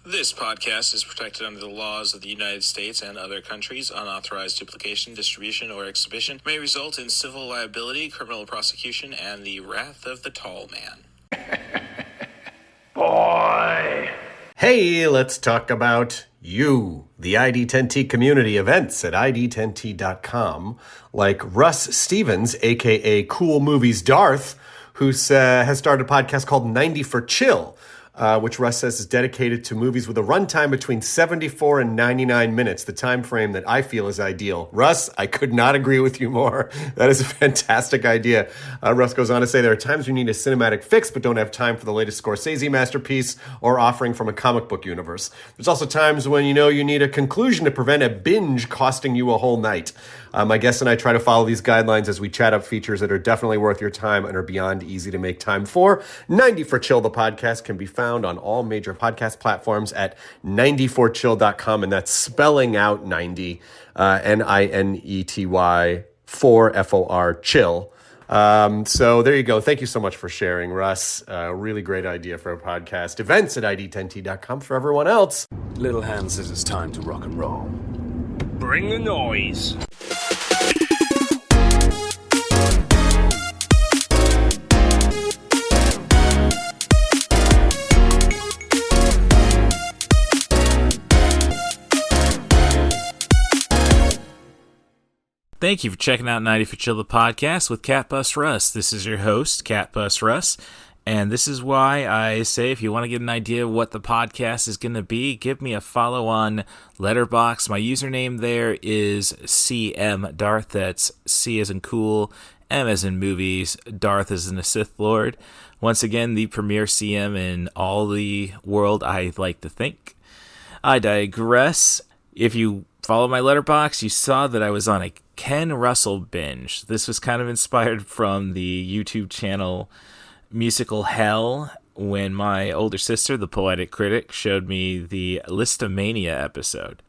This podcast is protected under the laws of the United States and other countries. Unauthorized duplication, distribution, or exhibition may result in civil liability, criminal prosecution, and the wrath of the tall man. Boy! Hey, let's talk about you, the ID10T community events at ID10T.com, like Russ Stevens, a.k.a. Cool Movies Darth, who has started a podcast called 90 for Chill, which Russ says is dedicated to movies with a runtime between 74 and 99 minutes, the time frame that I feel is ideal. Russ, I could not agree with you more. That is a fantastic idea. Russ goes on to say there are times you need a cinematic fix but don't have time for the latest Scorsese masterpiece or offering from a comic book universe. There's also times when you need a conclusion to prevent a binge costing you a whole night. My guests and I try to follow these guidelines as we chat up features that are definitely worth your time and are beyond easy to make time for. 90 for Chill, the podcast, can be found on all major podcast platforms at 90forchill.com, and that's spelling out 90, N-I-N-E-T-Y, 4 F-O-R, chill. So there you go. Thank you so much for sharing, Russ. Really great idea for a podcast. Events at ID10T.com for everyone else. Little Hand says it's time to rock and roll. Bring the noise. Thank you for checking out 90 for Chill, the podcast with CatBusRuss. This is your host, CatBusRuss, and this is why I say if you want to get an idea of what the podcast is going to be, give me a follow on Letterboxd. My username there is CM Darth. That's C as in cool, M as in movies, Darth as in a Sith Lord. Once again, the premier CM in all the world, I like to think. I digress. If you follow my Letterboxd, you saw that I was on a Ken Russell binge. This was kind of inspired from the YouTube channel Musical Hell, when my older sister, the Poetic Critic, showed me the Lisztomania episode,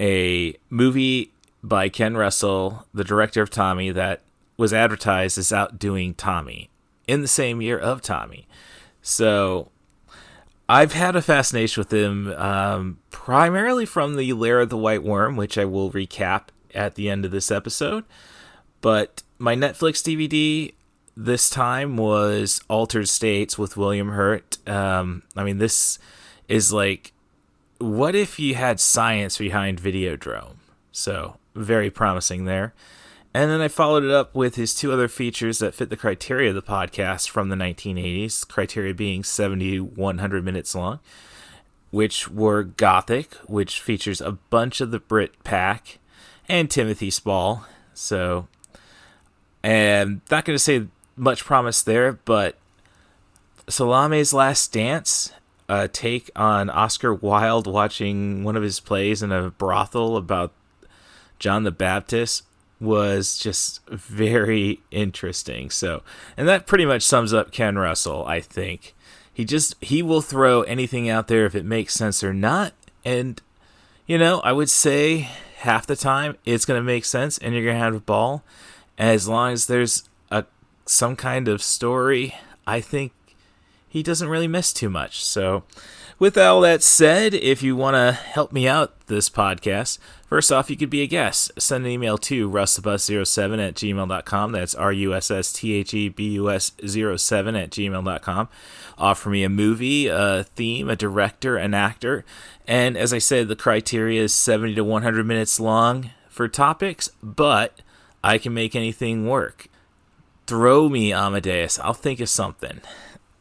a movie by Ken Russell, the director of Tommy, that was advertised as outdoing Tommy in the same year of Tommy. So I've had a fascination with him, primarily from the Lair of the White Worm, which I will recap at the end of this episode. But my Netflix DVD this time was Altered States with William Hurt. This is like, what if you had science behind Videodrome? So very promising there. And then I followed it up with his two other features that fit the criteria of the podcast from the 1980s, criteria being 100 minutes long, which were Gothic, which features a bunch of the Brit Pack, and Timothy Spall. So, and not going to say much promise there, but Salame's Last Dance, a take on Oscar Wilde watching one of his plays in a brothel about John the Baptist, was just very interesting. So, and that pretty much sums up Ken Russell, I think. He will throw anything out there if it makes sense or not. And, I would say half the time it's going to make sense and you're going to have a ball. As long as there's some kind of story, I think he doesn't really miss too much. So with all that said, if you want to help me out this podcast, first off, you could be a guest. Send an email to russthebus07@gmail.com. That's RUSSTHEBUS07@gmail.com. Offer me a movie, a theme, a director, an actor. And as I said, the criteria is 70 to 100 minutes long for topics, but I can make anything work. Throw me Amadeus. I'll think of something.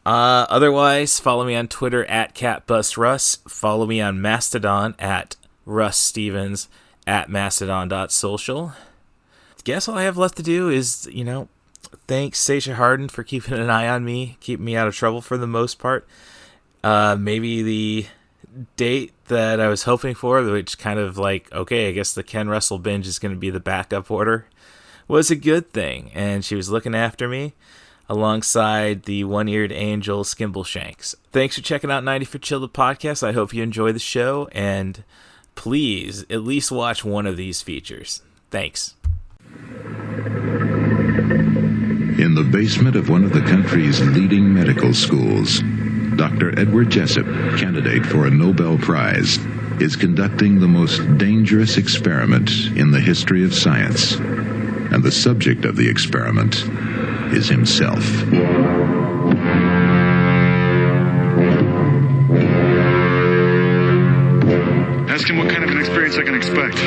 Otherwise, follow me on Twitter at CatBusRuss. Follow me on Mastodon at RussStevens at Mastodon.social. Guess all I have left to do is, thanks Sasha Harden for keeping an eye on me, keeping me out of trouble for the most part. Maybe the date that I was hoping for, which kind of like, okay, I guess the Ken Russell binge is going to be the backup order, was a good thing. And she was looking after me alongside the one-eared angel Skimbleshanks. Thanks for checking out 90 for Chill, the podcast. I hope you enjoy the show, and please at least watch one of these features. Thanks. In the basement of one of the country's leading medical schools, Dr. Edward Jessup, candidate for a Nobel Prize, is conducting the most dangerous experiment in the history of science. And the subject of the experiment is himself. Ask him what kind of an experience I can expect.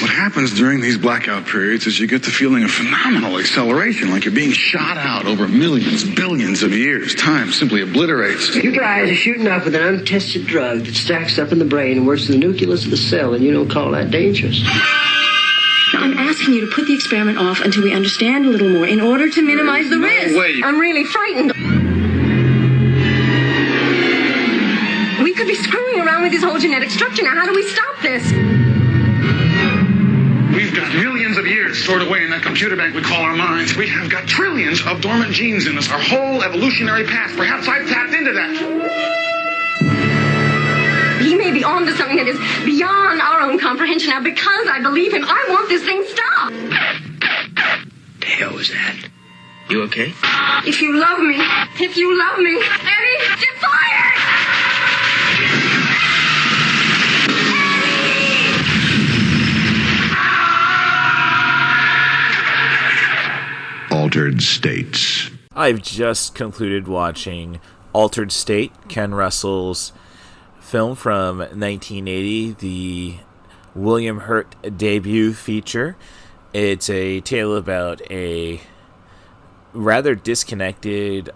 What happens during these blackout periods is you get the feeling of phenomenal acceleration, like you're being shot out over millions, billions of years. Time simply obliterates. You guys are shooting off with an untested drug that stacks up in the brain and works in the nucleus of the cell, and you don't call that dangerous. I'm asking you to put the experiment off until we understand a little more in order to minimize the risk. Way. I'm really frightened. We could be screwing around with his whole genetic structure. Now, how do we stop this? We've got millions of years stored away in that computer bank we call our minds. We have got trillions of dormant genes in us, our whole evolutionary past. Perhaps I've tapped into that. He may be onto something that is beyond our own comprehension. Now, because I believe him, I want this thing stopped. The hell was that? You okay? If you love me, Eddie, get fired! Altered States. I've just concluded watching Altered State, Ken Russell's film from 1980, the William Hurt debut feature. It's a tale about a rather disconnected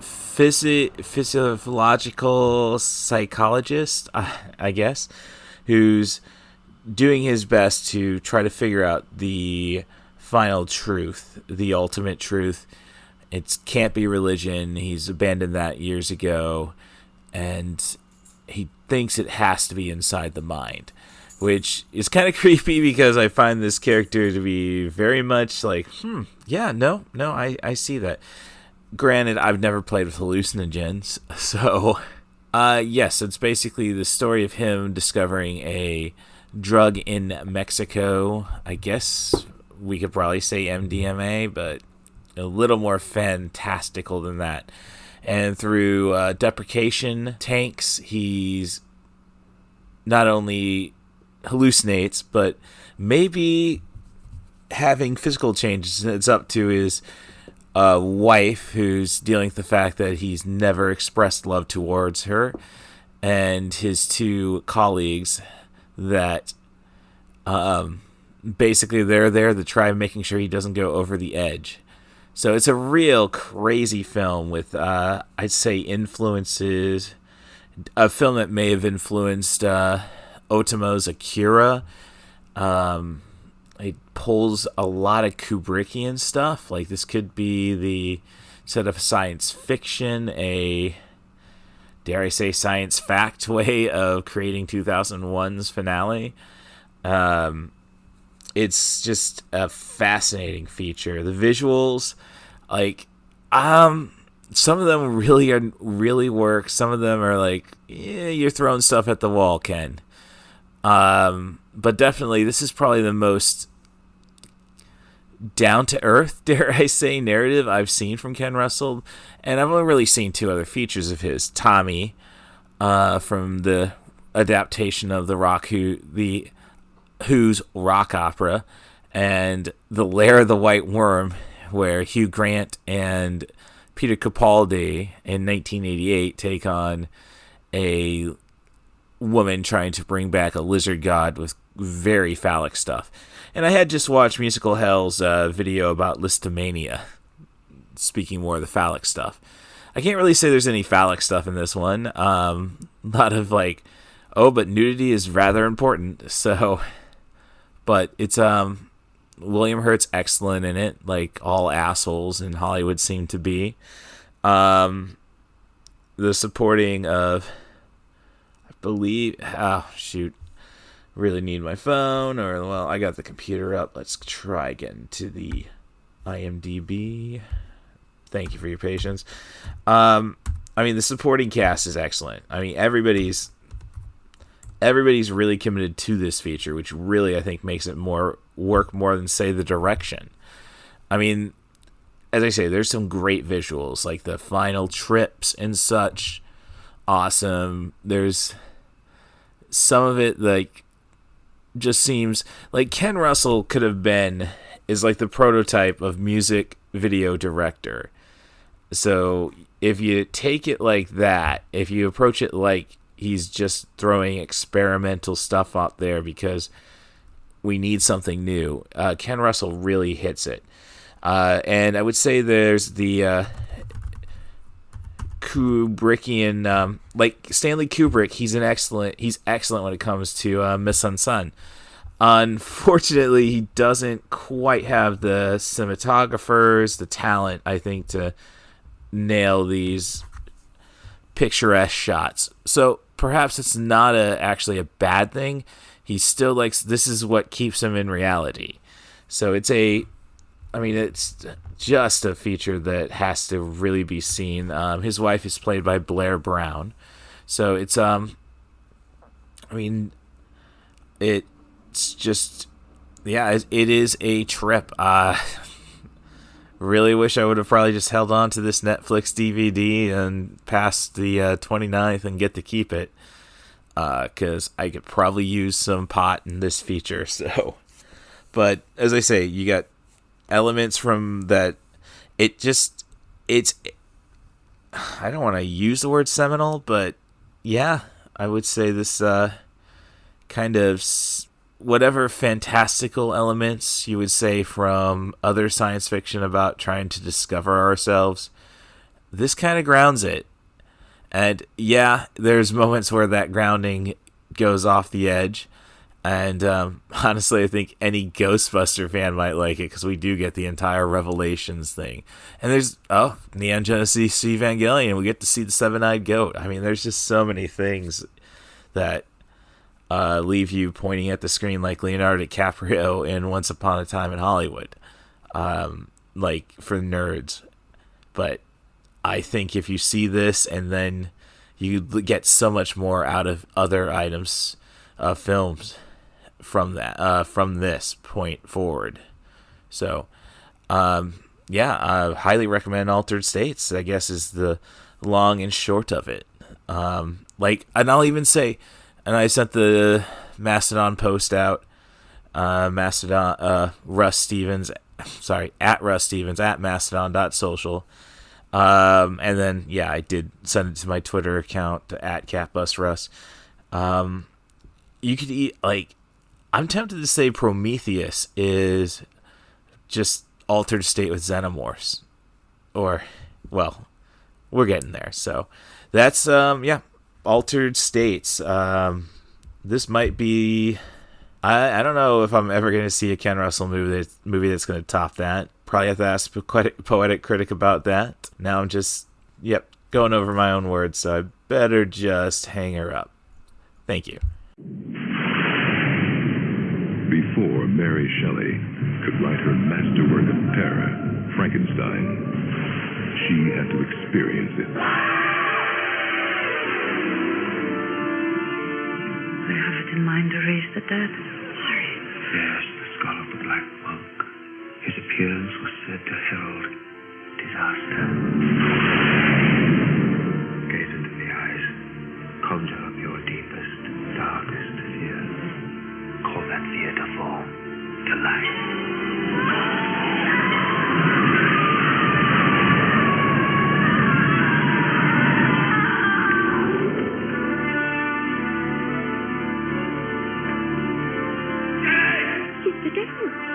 physiological psychologist, I guess, who's doing his best to try to figure out the final truth, the ultimate truth. It can't be religion. He's abandoned that years ago, and he thinks it has to be inside the mind, which is kind of creepy because I find this character to be very much like, I see that. Granted, I've never played with hallucinogens, so yes, it's basically the story of him discovering a drug in Mexico. I guess we could probably say MDMA, but a little more fantastical than that. And through deprecation tanks, he's not only hallucinates, but maybe having physical changes. It's up to his wife, who's dealing with the fact that he's never expressed love towards her, and his two colleagues that basically they're there to try making sure he doesn't go over the edge. So it's a real crazy film with, I'd say, influences. A film that may have influenced Otomo's Akira. It pulls a lot of Kubrickian stuff. Like, this could be the set of science fiction, a, dare I say, science fact way of creating 2001's finale. It's just a fascinating feature. The visuals, like, some of them really work. Some of them are like, yeah, you're throwing stuff at the wall, Ken. But definitely, this is probably the most down-to-earth, dare I say, narrative I've seen from Ken Russell. And I've only really seen two other features of his. Tommy, from the adaptation of Who's rock opera, and The Lair of the White Worm, where Hugh Grant and Peter Capaldi in 1988 take on a woman trying to bring back a lizard god with very phallic stuff. And I had just watched Musical Hell's video about Lisztomania, speaking more of the phallic stuff. I can't really say there's any phallic stuff in this one. A lot of like, but nudity is rather important. So, but it's William Hurt's excellent in it, like all assholes in Hollywood seem to be. The supporting of, I believe, really need my phone, or, well, I got the computer up. Let's try getting to the IMDb. Thank you for your patience. I mean, the supporting cast is excellent. I mean, everybody's really committed to this feature, which really, I think, makes it work more than, say, the direction. I mean, as I say, there's some great visuals, like the final trips and such. Awesome. There's some of it, like, just seems like Ken Russell is like the prototype of music video director. So if you take it like that, if you approach it like he's just throwing experimental stuff out there because we need something new, Ken Russell really hits it. And I would say there's the Kubrickian, like Stanley Kubrick. He's excellent when it comes to Miss Sun. Unfortunately, he doesn't quite have the cinematographers, the talent, I think, to nail these picturesque shots. So perhaps it's not actually a bad thing. He still likes, this is what keeps him in reality. So it's just a feature that has to really be seen. His wife is played by Blair Brown. So it's, it's just, yeah, it is a trip. Really wish I would have probably just held on to this Netflix DVD and past the 29th and get to keep it. Because I could probably use some pot in this feature. So, but as I say, you got elements from that. It's I don't want to use the word seminal, but yeah, I would say this kind of whatever fantastical elements you would say from other science fiction about trying to discover ourselves, this kind of grounds it. And yeah, there's moments where that grounding goes off the edge. And honestly, I think any Ghostbuster fan might like it because we do get the entire Revelations thing. And there's, Neon Genesis Evangelion. We get to see the Seven-Eyed Goat. I mean, there's just so many things that leave you pointing at the screen like Leonardo DiCaprio in Once Upon a Time in Hollywood. Like, for nerds. But I think if you see this and then you get so much more out of other items, films from this point forward. So, I highly recommend Altered States, I guess, is the long and short of it. And I'll even say, and I sent the Mastodon post out, Russ Stevens, at Russ Stevens, at mastodon.social. And then, yeah, I did send it to my Twitter account, at CatBusRuss. You could eat, I'm tempted to say Prometheus is just Altered State with Xenomorphs. Or, well, we're getting there. So, that's, Altered States. This might be, I don't know if I'm ever going to see a Ken Russell movie that's going to top that. Probably have to ask a poetic critic about that. Now I'm just, going over my own words, so I better just hang her up. Thank you. Before Mary Shelley could write her masterwork of terror, Frankenstein, she had to experience it. I have it in mind to raise the dead. Sorry. Yes, the skull of the Black Monk. His appearance was said to herald disaster. Gaze into the eyes. Conjure up your deepest, darkest fears. Call that fear to form, to life.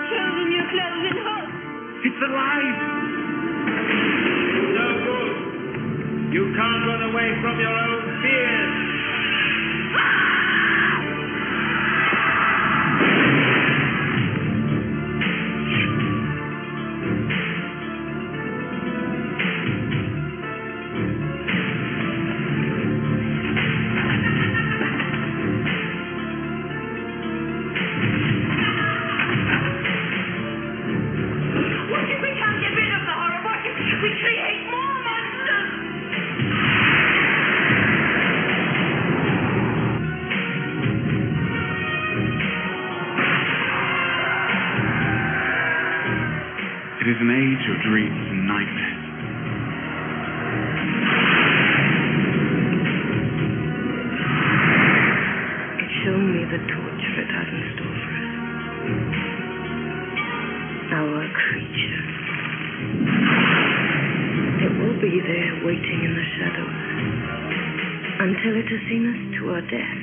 Children, your clothes and hooks. It's alive! No good. You can't run away from your own fears. We create more monsters! It is an age of dreams and nightmares. It's shown me the torture it has in store for us. Our creature. It will be there waiting in the shadows until it has seen us to our death.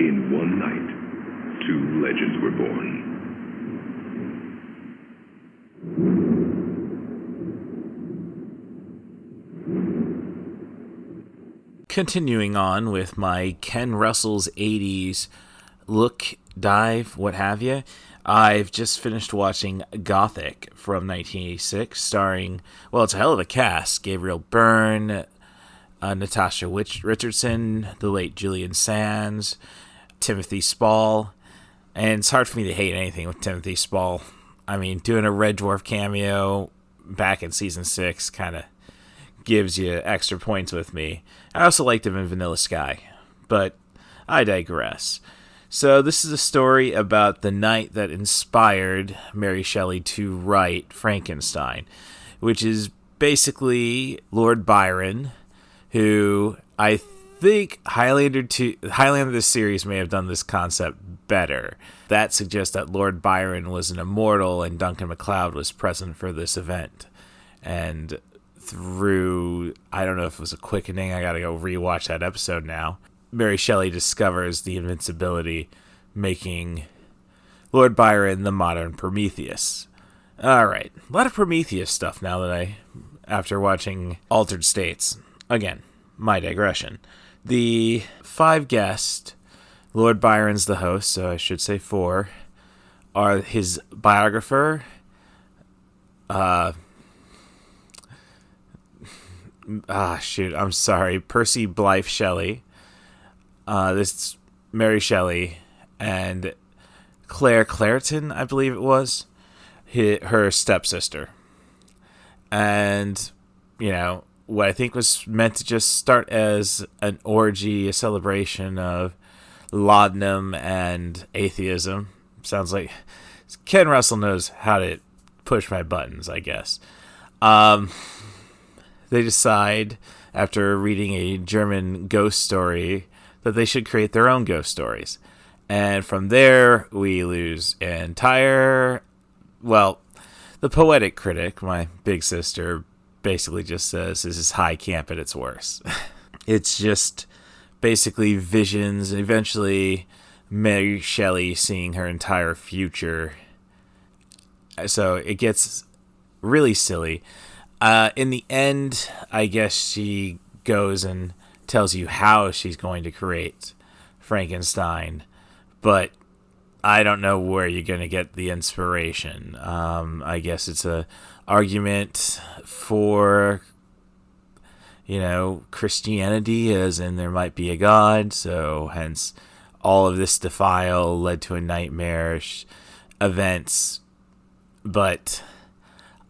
In one night, two legends were born. Continuing on with my Ken Russell's 80s look, dive, what have you, I've just finished watching Gothic from 1986, starring, well, it's a hell of a cast. Gabriel Byrne, Natasha Richardson, the late Julian Sands, Timothy Spall, and it's hard for me to hate anything with Timothy Spall. I mean, doing a Red Dwarf cameo back in season 6 kind of gives you extra points with me. I also liked him in Vanilla Sky, but I digress. So this is a story about the night that inspired Mary Shelley to write Frankenstein, which is basically Lord Byron, who I think Highlander the series may have done this concept better. That suggests that Lord Byron was an immortal and Duncan MacLeod was present for this event. And through, I don't know if it was a quickening, I gotta go rewatch that episode now, Mary Shelley discovers the invincibility, making Lord Byron the modern Prometheus. Alright, a lot of Prometheus stuff now that after watching Altered States. Again, my digression. The 5 guests, Lord Byron's the host, so I should say 4, are his biographer, I'm sorry, Percy Blythe Shelley, this Mary Shelley, and Claire Clareton, I believe it was, her stepsister. And, you know, what I think was meant to just start as an orgy, a celebration of laudanum and atheism. Sounds like Ken Russell knows how to push my buttons, I guess. They decide, after reading a German ghost story, that they should create their own ghost stories. And from there, we lose the poetic critic, my big sister, basically just says, this is high camp at its worst. It's just basically visions, and eventually Mary Shelley seeing her entire future. So it gets really silly. In the end, I guess she goes and tells you how she's going to create Frankenstein, but I don't know where you're going to get the inspiration. I guess it's a argument for, Christianity, as in there might be a God, so hence all of this defile led to a nightmarish events, but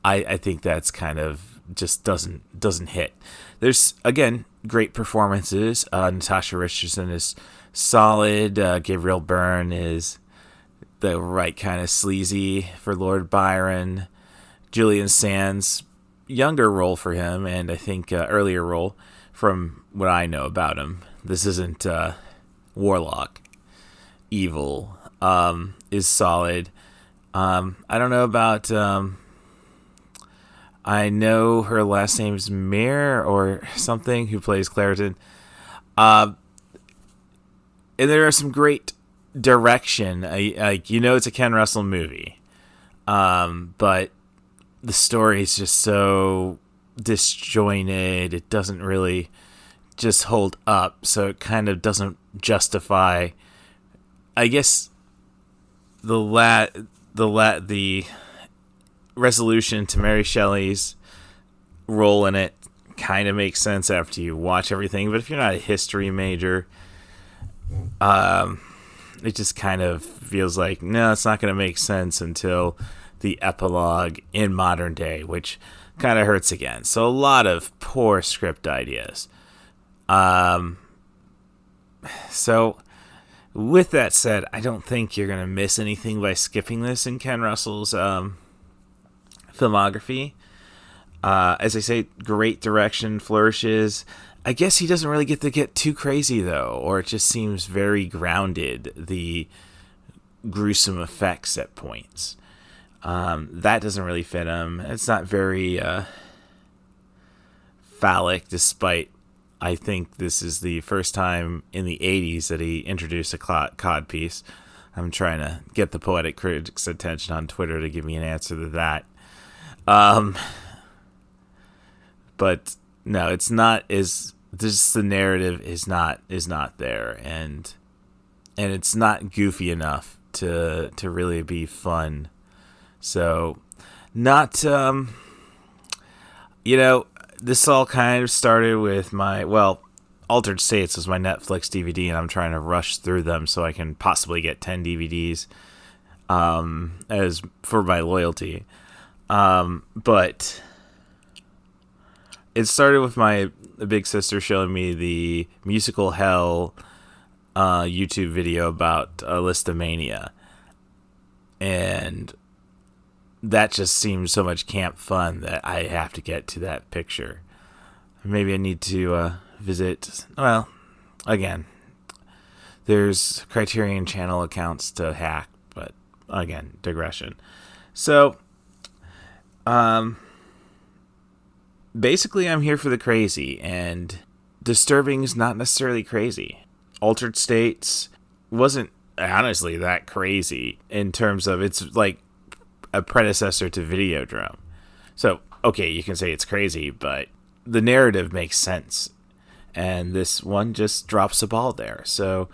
I think that's kind of just doesn't hit. There's, again, great performances. Natasha Richardson is solid. Gabriel Byrne is the right kind of sleazy for Lord Byron. Julian Sands, younger role for him, and I think earlier role from what I know about him. This isn't Warlock. Evil is solid. I don't know about... I know her last name's Mir or something, who plays Clareton. And there are some great direction. It's a Ken Russell movie. But the story is just so disjointed. It doesn't really just hold up. So it kind of doesn't justify, I guess, the resolution to Mary Shelley's role in it kind of makes sense after you watch everything, but if you're not a history major, it just kind of feels like, no, it's not going to make sense until the epilogue in modern day, which kind of hurts again. So a lot of poor script ideas. So with that said, I don't think you're going to miss anything by skipping this in Ken Russell's filmography. As I say, great direction, flourishes. I guess he doesn't really get too crazy, though, or it just seems very grounded, the gruesome effects at points. That doesn't really fit him. It's not very phallic, despite I think this is the first time in the 80s that he introduced a cod piece. I'm trying to get the poetic critics' attention on Twitter to give me an answer to that. But no, it's not as just the narrative is not there, and it's not goofy enough to really be fun. So, not this all kind of started with Altered States was my Netflix DVD, and I'm trying to rush through them so I can possibly get 10 DVDs as for my loyalty. But it started with my big sister showing me the Musical Hell YouTube video about Lisztomania. And that just seems so much camp fun that I have to get to that picture. Maybe I need to visit. Well, again, there's Criterion Channel accounts to hack, but again, digression. So, basically, I'm here for the crazy, and Disturbing is not necessarily crazy. Altered States wasn't honestly that crazy in terms of it's like a predecessor to Videodrome. So, okay, you can say it's crazy, but the narrative makes sense. And this one just drops the ball there. So,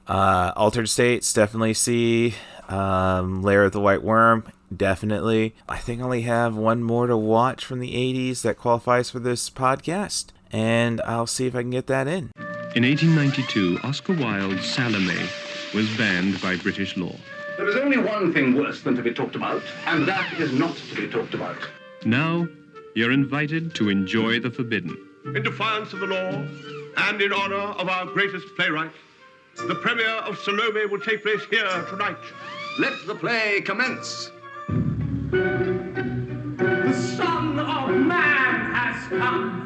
Altered States, definitely see. Lair of the White Worm, definitely. I think I only have one more to watch from the 80s that qualifies for this podcast. And I'll see if I can get that in. In 1892, Oscar Wilde's Salome was banned by British law. There is only one thing worse than to be talked about, and that is not to be talked about. Now, you're invited to enjoy the forbidden. In defiance of the law, and in honor of our greatest playwright, the premiere of Salome will take place here tonight. Let the play commence. The Son of Man has come.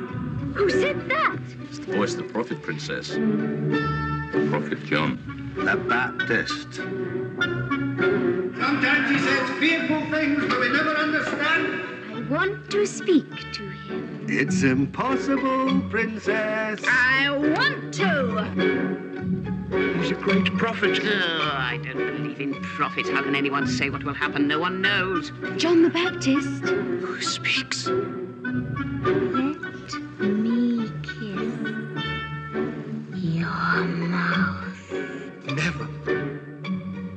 Who said that? It's the voice of the prophet, Princess. The prophet John. The Baptist. Sometimes he says fearful things that we never understand. I want to speak to him. It's impossible, Princess. I want to. He's a great prophet. Oh, I don't believe in prophets. How can anyone say what will happen? No one knows. John the Baptist. Who speaks? Let me kiss your mouth. Never.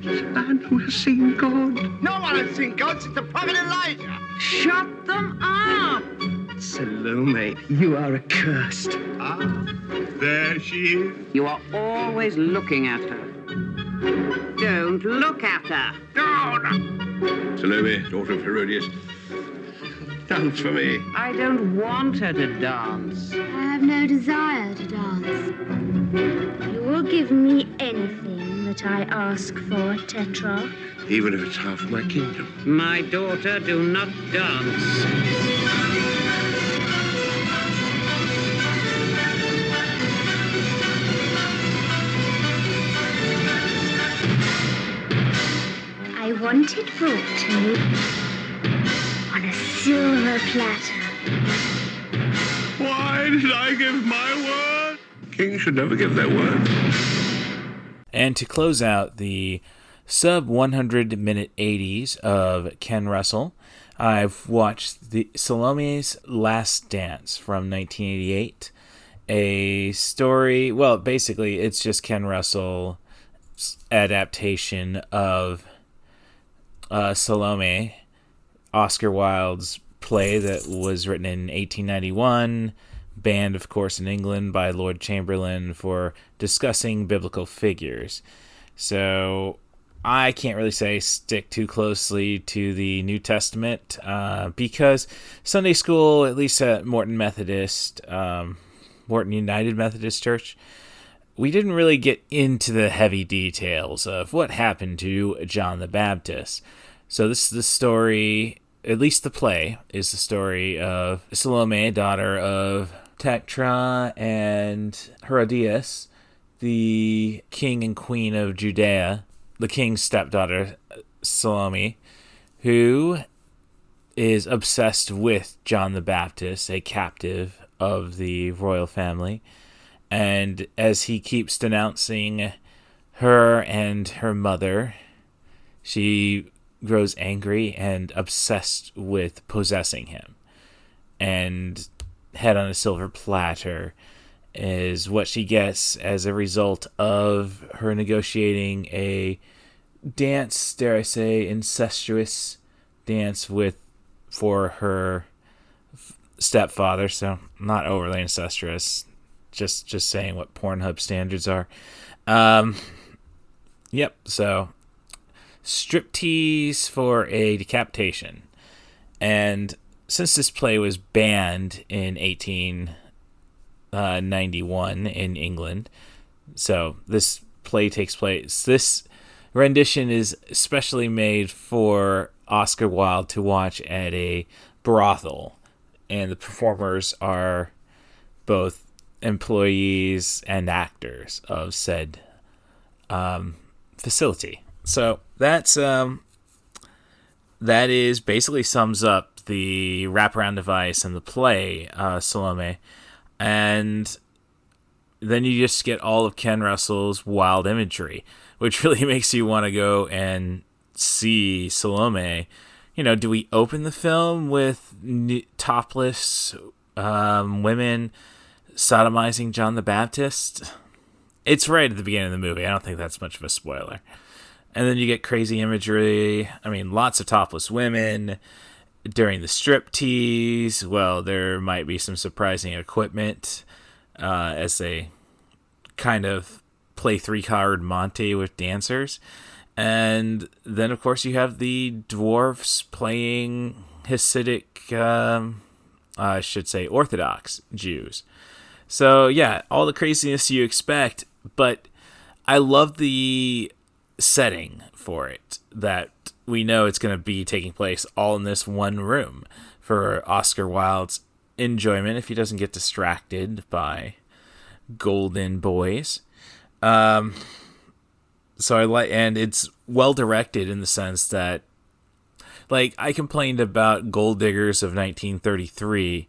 He's a man who has seen God. No one has seen God since the prophet Elijah. Shut them up! Salome, you are accursed. Ah, there she is. You are always looking at her. Don't look at her. No. Salome, daughter of Herodias, dance for me. I don't want her to dance. I have no desire to dance. You will give me anything that I ask for, Tetrarch. Even if it's half my kingdom. My daughter, do not dance. I want it brought to me on a silver platter. Why did I give my word? Kings should never give their word. And to close out the sub 100 minute 80s of Ken Russell, I've watched the Salome's Last Dance from 1988. A story, well, basically it's just Ken Russell's adaptation of Salome, Oscar Wilde's play that was written in 1891, banned, of course, in England by Lord Chamberlain for discussing biblical figures. So I can't really say stick too closely to the New Testament because Sunday school, at least at Morton United Methodist Church, we didn't really get into the heavy details of what happened to John the Baptist. So this is the story, at least the play, is the story of Salome, daughter of Tectra and Herodias, the king and queen of Judea, the king's stepdaughter, Salome, who is obsessed with John the Baptist, a captive of the royal family. And as he keeps denouncing her and her mother, she grows angry and obsessed with possessing him. And head on a silver platter is what she gets as a result of her negotiating a dance, dare I say, incestuous dance for her stepfather. So not overly incestuous. Just saying what Pornhub standards are. Yep, so striptease for a decapitation. And since this play was banned in 1891 in England, so this play takes place. This rendition is especially made for Oscar Wilde to watch at a brothel. And the performers are both employees and actors of said facility. So that is basically sums up the wraparound device and the play, Salome. And then you just get all of Ken Russell's wild imagery, which really makes you want to go and see Salome. Do we open the film with topless women sodomizing John the Baptist? It's right at the beginning of the movie. I don't think that's much of a spoiler. And then you get crazy imagery. I mean, lots of topless women during the striptease. Well, there might be some surprising equipment as they kind of play three-card Monte with dancers. And then, of course, you have the dwarfs playing Hasidic, I should say Orthodox Jews. So, yeah, all the craziness you expect, but I love the setting for it, that we know it's going to be taking place all in this one room for Oscar Wilde's enjoyment if he doesn't get distracted by golden boys. So I like, and it's well directed in the sense that, like, I complained about Gold Diggers of 1933.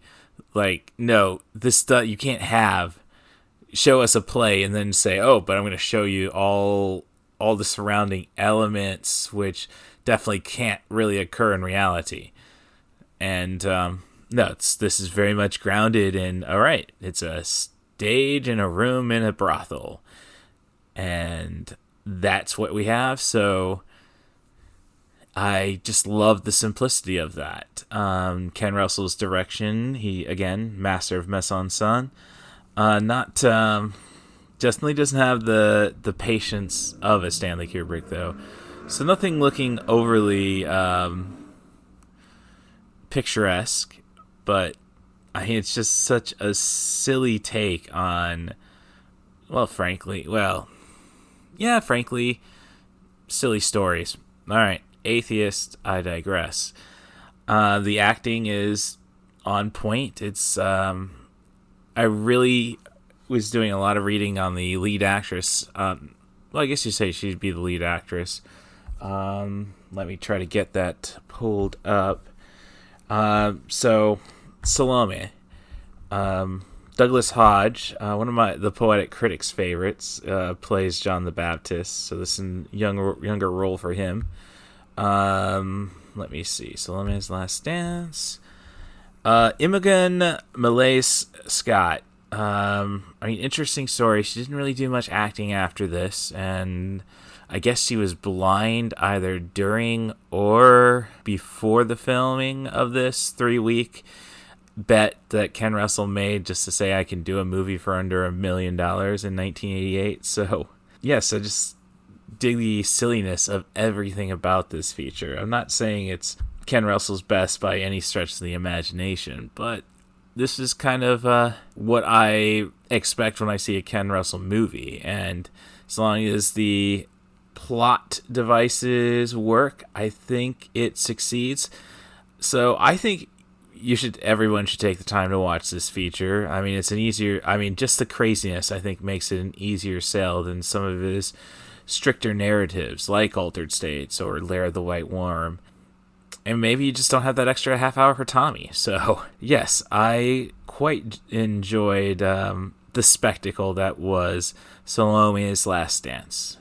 Like, no, this stuff you can't show us a play and then say, oh, but I'm going to show you all the surrounding elements, which definitely can't really occur in reality. And no, this is very much grounded in, all right, it's a stage in a room in a brothel, and that's what we have. So I just love the simplicity of that. Ken Russell's direction, he, again, master of mise en scène. Definitely doesn't have the patience of a Stanley Kubrick, though. So nothing looking overly picturesque, but I mean, it's just such a silly take on, frankly, silly stories. All right, atheist, I digress. The acting is on point. It's I really was doing a lot of reading on the lead actress. I guess you say she'd be the lead actress. Let me try to get that pulled up. So Salome, Douglas Hodge, one of the Poetic Critics' favorites, plays John the Baptist. So this is a younger role for him. Let me see. Salome's Last Dance. Imogen Malaise Scott. Interesting story. She didn't really do much acting after this, and I guess she was blind either during or before the filming of this 3-week bet that Ken Russell made just to say I can do a movie for under $1 million in 1988. So, yes, I just dig the silliness of everything about this feature. I'm not saying it's Ken Russell's best by any stretch of the imagination, but this is kind of what I expect when I see a Ken Russell movie. And as long as the plot devices work, I think it succeeds. So I think everyone should take the time to watch this feature. I mean, just the craziness, I think, makes it an easier sell than some of his stricter narratives, like Altered States or Lair of the White Worm. And maybe you just don't have that extra half hour for Tommy. So, yes, I quite enjoyed the spectacle that was Salome's Last Dance.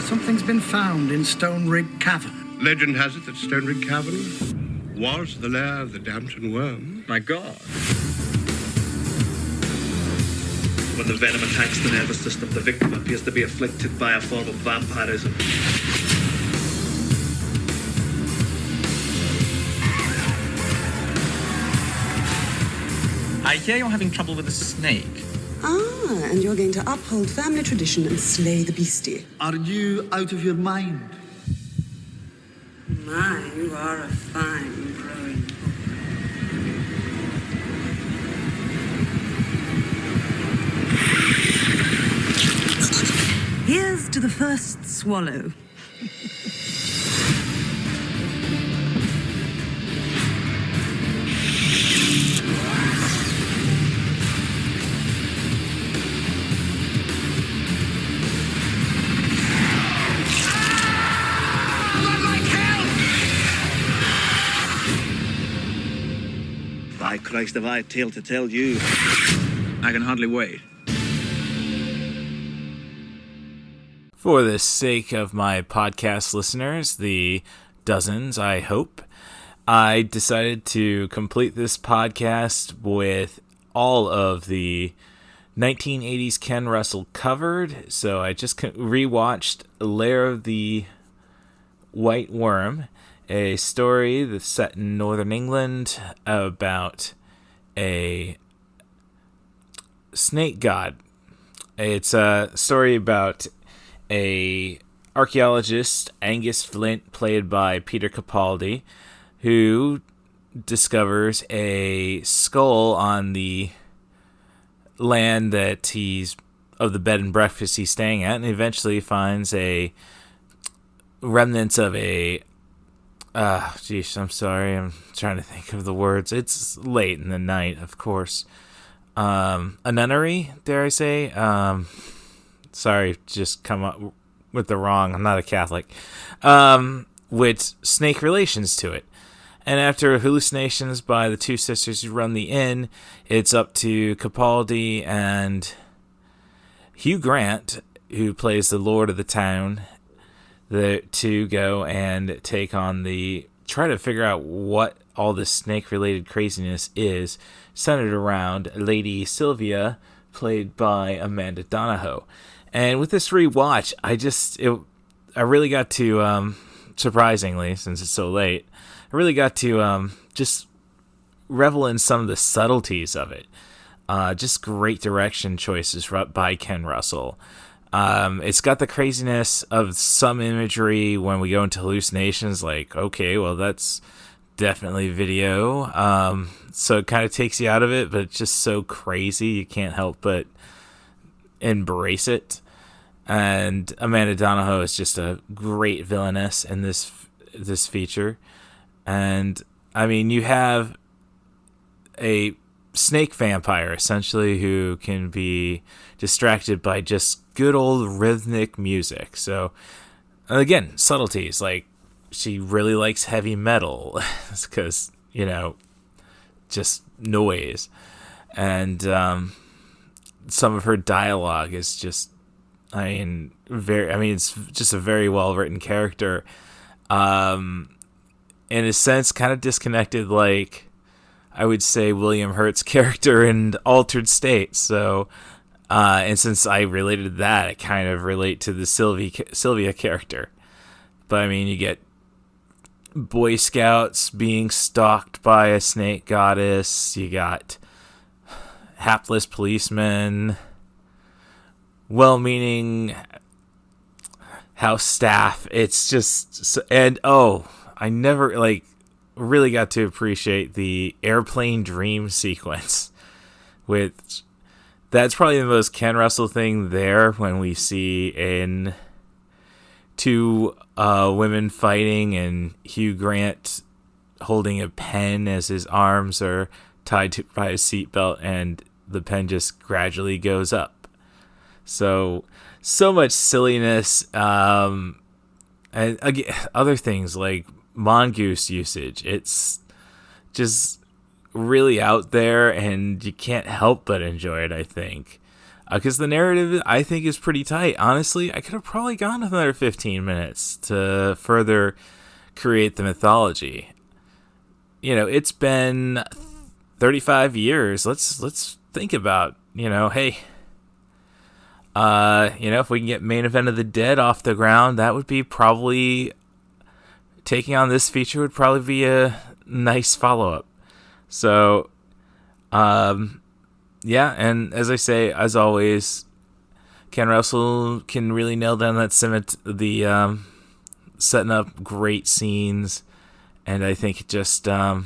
Something's been found in Stone Rig Cavern. Legend has it that Stone Rig Cavern was the lair of the Dampton Worm. My God. When the venom attacks the nervous system, the victim appears to be afflicted by a form of vampirism. I hear you're having trouble with a snake. Ah, and you're going to uphold family tradition and slay the beastie. Are you out of your mind? My, you are a fine growing poke. Here's to the first swallow. By Christ, have I a tale to tell you. I can hardly wait. For the sake of my podcast listeners, the dozens, I hope, I decided to complete this podcast with all of the 1980s Ken Russell covered. So I just rewatched Lair of the White Worm, a story that's set in northern England about a snake god. It's a story about a archaeologist, Angus Flint, played by Peter Capaldi, who discovers a skull on the land that of the bed and breakfast he's staying at, and eventually finds a remnants of a I'm sorry, I'm trying to think of the words. It's late in the night, of course. A nunnery, dare I say? Sorry, just come up with the wrong. I'm not a Catholic. With snake relations to it. And after hallucinations by the two sisters who run the inn, it's up to Capaldi and Hugh Grant, who plays the lord of the town, to go and take on try to figure out what all this snake-related craziness is, centered around Lady Sylvia, played by Amanda Donahoe. And with this rewatch, I really got to, surprisingly, since it's so late, I really got to just revel in some of the subtleties of it. Just great direction choices by Ken Russell. It's got the craziness of some imagery when we go into hallucinations, like, okay, well, that's definitely video. So it kind of takes you out of it, but it's just so crazy, you can't help but embrace it. And Amanda Donahoe is just a great villainess in this feature. And, I mean, you have a snake vampire, essentially, who can be distracted by just good old rhythmic music. So, again, subtleties, like, she really likes heavy metal, because, just noise. And some of her dialogue is just, it's just a very well-written character. In a sense, kind of disconnected, like, I would say William Hurt's character in Altered States. So And since I related to that, I kind of relate to the Sylvia character. But I mean, you get Boy Scouts being stalked by a snake goddess. You got hapless policemen, well-meaning house staff. It's just, and I never really got to appreciate the airplane dream sequence. That's probably the most Ken Russell thing there, when we see two women fighting and Hugh Grant holding a pen as his arms are tied by his seatbelt, and the pen just gradually goes up. So much silliness, and again, other things like mongoose usage. It's just really out there, and you can't help but enjoy it, I think. Because the narrative, I think, is pretty tight. Honestly, I could have probably gone another 15 minutes to further create the mythology. It's been 35 years. Let's think about, hey, if we can get Main Event of the Dead off the ground, that would be probably, taking on this feature would probably be a nice follow-up. So, yeah, and as I say, as always, Ken Russell can really nail down that setting up great scenes, and I think it just, and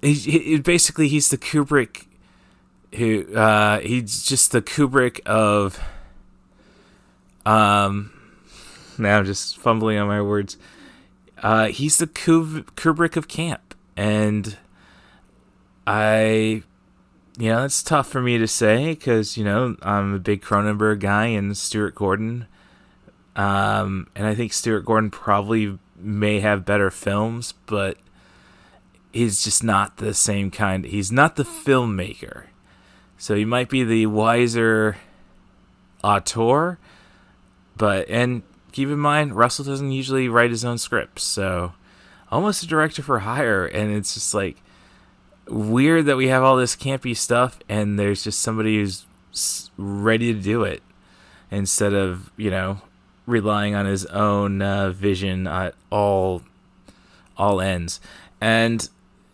basically he's the Kubrick he's just the Kubrick of, now I'm just fumbling on my words. He's the Kubrick of camp, and it's tough for me to say because, I'm a big Cronenberg guy and Stuart Gordon. And I think Stuart Gordon probably may have better films, but he's just not the same kind. He's not the filmmaker. So he might be the wiser auteur, and keep in mind, Russell doesn't usually write his own scripts, so almost a director for hire, and it's just weird that we have all this campy stuff and there's just somebody who's ready to do it instead of, relying on his own vision at all ends. And,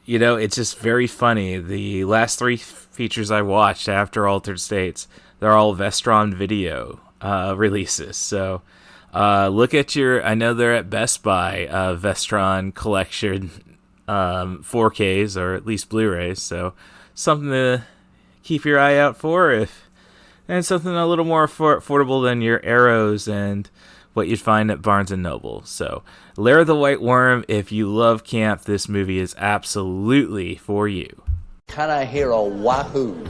it's just very funny. The last 3 features I watched after Altered States, they're all Vestron Video releases. So look at I know they're at Best Buy, Vestron Collection 4Ks, or at least Blu-rays, so something to keep your eye out for, and something a little more affordable than your Arrows and what you'd find at Barnes & Noble. So, Lair of the White Worm, if you love camp, this movie is absolutely for you. Can I hear a wahoo?